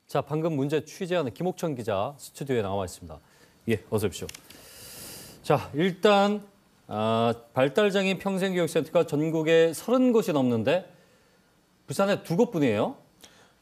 자, 방금 문제 취재하는 김옥천 기자 스튜디오에 나와 있습니다. 예, 어서 오십시오. 자, 일단 발달장애인 평생교육센터가 전국에 30곳이 넘는데 부산에 2곳뿐이에요.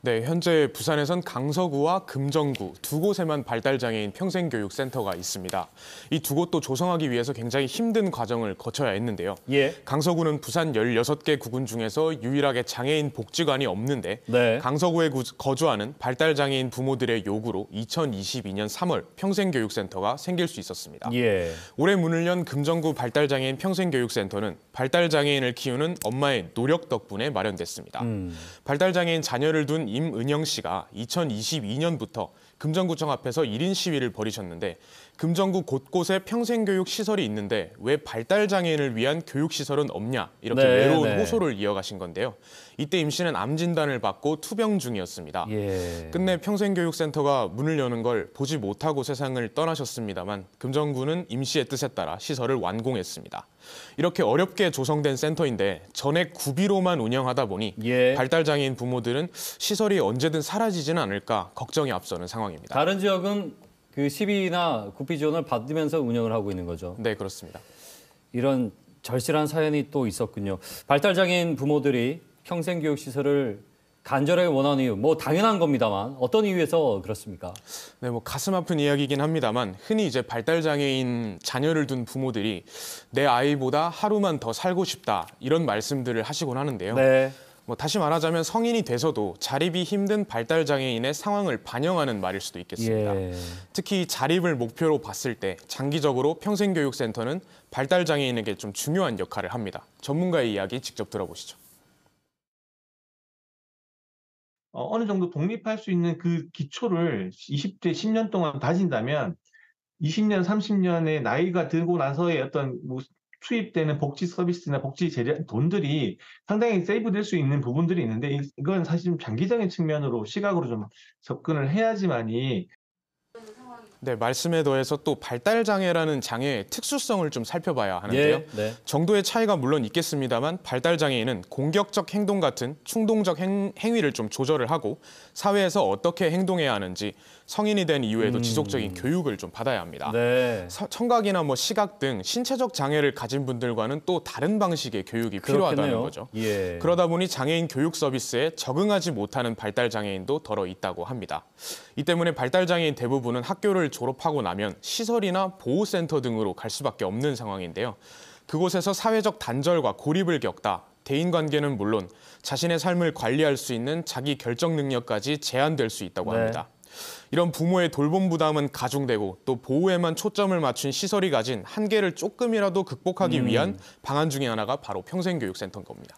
네, 현재 부산에선 강서구와 금정구 두 곳에만 발달장애인 평생교육센터가 있습니다. 이 두 곳도 조성하기 위해서 굉장히 힘든 과정을 거쳐야 했는데요. 예. 강서구는 부산 16개 구군 중에서 유일하게 장애인 복지관이 없는데 네. 강서구에 거주하는 발달장애인 부모들의 요구로 2022년 3월 평생교육센터가 생길 수 있었습니다. 예. 올해 문을 연 금정구 발달장애인 평생교육센터는 발달장애인을 키우는 엄마의 노력 덕분에 마련됐습니다. 발달장애인 자녀를 둔 임은영 씨가 2022년부터 금정구청 앞에서 1인 시위를 벌이셨는데 금정구 곳곳에 평생교육 시설이 있는데 왜 발달장애인을 위한 교육시설은 없냐 이렇게 외로운 호소를 이어가신 건데요. 이때 임 씨는 암 진단을 받고 투병 중이었습니다. 예. 끝내 평생교육센터가 문을 여는 걸 보지 못하고 세상을 떠나셨습니다만 금정구는 임 씨의 뜻에 따라 시설을 완공했습니다. 이렇게 어렵게 조성된 센터인데 전액 구비로만 운영하다 보니 발달장애인 부모들은 시설이 언제든 사라지지는 않을까 걱정이 앞서는 상황입니다. 다른 지역은 그 시비나 국비 지원을 받으면서 운영을 하고 있는 거죠. 네, 그렇습니다. 이런 절실한 사연이 또 있었군요. 발달장애인 부모들이 평생교육시설을 간절하게 원하는 이유, 뭐 당연한 겁니다만 어떤 이유에서 그렇습니까? 네, 뭐 가슴 아픈 이야기이긴 합니다만 흔히 이제 발달장애인 자녀를 둔 부모들이 내 아이보다 하루만 더 살고 싶다 이런 말씀들을 하시곤 하는데요. 네. 뭐 다시 말하자면 성인이 돼서도 자립이 힘든 발달장애인의 상황을 반영하는 말일 수도 있겠습니다. 예. 특히 자립을 목표로 봤을 때 장기적으로 평생교육센터는 발달장애인에게 좀 중요한 역할을 합니다. 전문가의 이야기 직접 들어보시죠. 어느 정도 독립할 수 있는 그 기초를 20대 10년 동안 다진다면 20년, 30년의 나이가 들고 나서의 어떤 뭐 투입되는 복지 서비스나 복지 재량 돈들이 상당히 세이브될 수 있는 부분들이 있는데 이건 사실 좀 장기적인 측면으로 시각으로 좀 접근을 해야지만이. 네, 말씀에 더해서 또 발달장애라는 장애의 특수성을 좀 살펴봐야 하는데요. 정도의 차이가 물론 있겠습니다만 발달장애인은 공격적 행동 같은 충동적 행위를 좀 조절을 하고 사회에서 어떻게 행동해야 하는지 성인이 된 이후에도 지속적인 교육을 좀 받아야 합니다. 청각이나 뭐 시각 등 신체적 장애를 가진 분들과는 또 다른 방식의 교육이 필요하다는 거죠. 그러다 보니 장애인 교육 서비스에 적응하지 못하는 발달장애인도 더러 있다고 합니다. 이 때문에 발달장애인 대부분은 학교를 졸업하고 나면 시설이나 보호센터 등으로 갈 수밖에 없는 상황인데요. 그곳에서 사회적 단절과 고립을 겪다 대인관계는 물론 자신의 삶을 관리할 수 있는 자기 결정 능력까지 제한될 수 있다고 합니다. 이런 부모의 돌봄 부담은 가중되고 또 보호에만 초점을 맞춘 시설이 가진 한계를 조금이라도 극복하기 위한 방안 중에 하나가 바로 평생교육센터인 겁니다.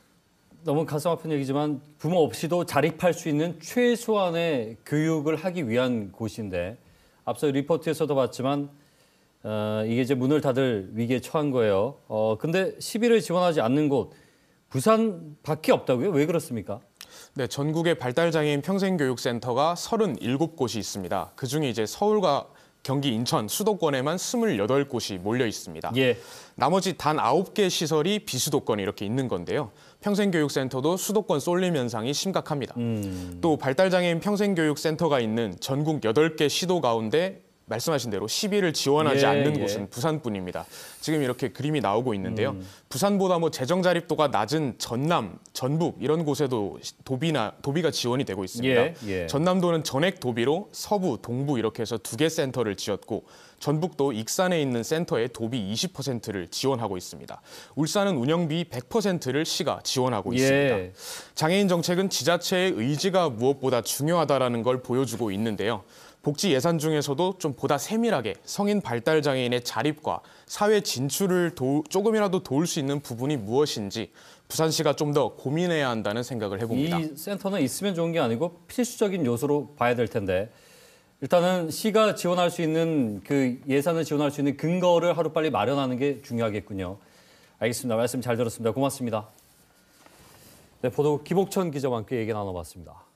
너무 가슴 아픈 얘기지만 부모 없이도 자립할 수 있는 최소한의 교육을 하기 위한 곳인데 앞서 리포트에서도 봤지만 이게 이제 문을 닫을 위기에 처한 거예요. 근데 시비를 지원하지 않는 곳 부산밖에 없다고요? 왜 그렇습니까? 네, 전국에 발달장애인 평생교육센터가 37곳이 있습니다. 그중에 이제 서울과 경기, 인천, 수도권에만 28곳이 몰려 있습니다. 나머지 단 9개 시설이 비수도권에 이렇게 있는 건데요. 평생교육센터도 수도권 쏠림 현상이 심각합니다. 또 발달장애인 평생교육센터가 있는 전국 8개 시도 가운데 말씀하신 대로 시비를 지원하지 않는 곳은 부산뿐입니다. 지금 이렇게 그림이 나오고 있는데요. 부산보다 뭐 재정 자립도가 낮은 전남, 전북 이런 곳에도 도비가 지원이 되고 있습니다. 전남도는 전액 도비로 서부, 동부 이렇게 해서 2개 센터를 지었고 전북도 익산에 있는 센터에 도비 20%를 지원하고 있습니다. 울산은 운영비 100%를 시가 지원하고 있습니다. 장애인 정책은 지자체의 의지가 무엇보다 중요하다는 걸 보여주고 있는데요. 복지 예산 중에서도 좀 보다 세밀하게 성인 발달장애인의 자립과 사회 진출을 조금이라도 도울 수 있는 부분이 무엇인지 부산시가 좀 더 고민해야 한다는 생각을 해봅니다. 이 센터는 있으면 좋은 게 아니고 필수적인 요소로 봐야 될 텐데 일단은 시가 지원할 수 있는 그 예산을 지원할 수 있는 근거를 하루빨리 마련하는 게 중요하겠군요. 알겠습니다. 말씀 잘 들었습니다. 고맙습니다. 네, 보도 김옥천 기자와 함께 얘기 나눠봤습니다.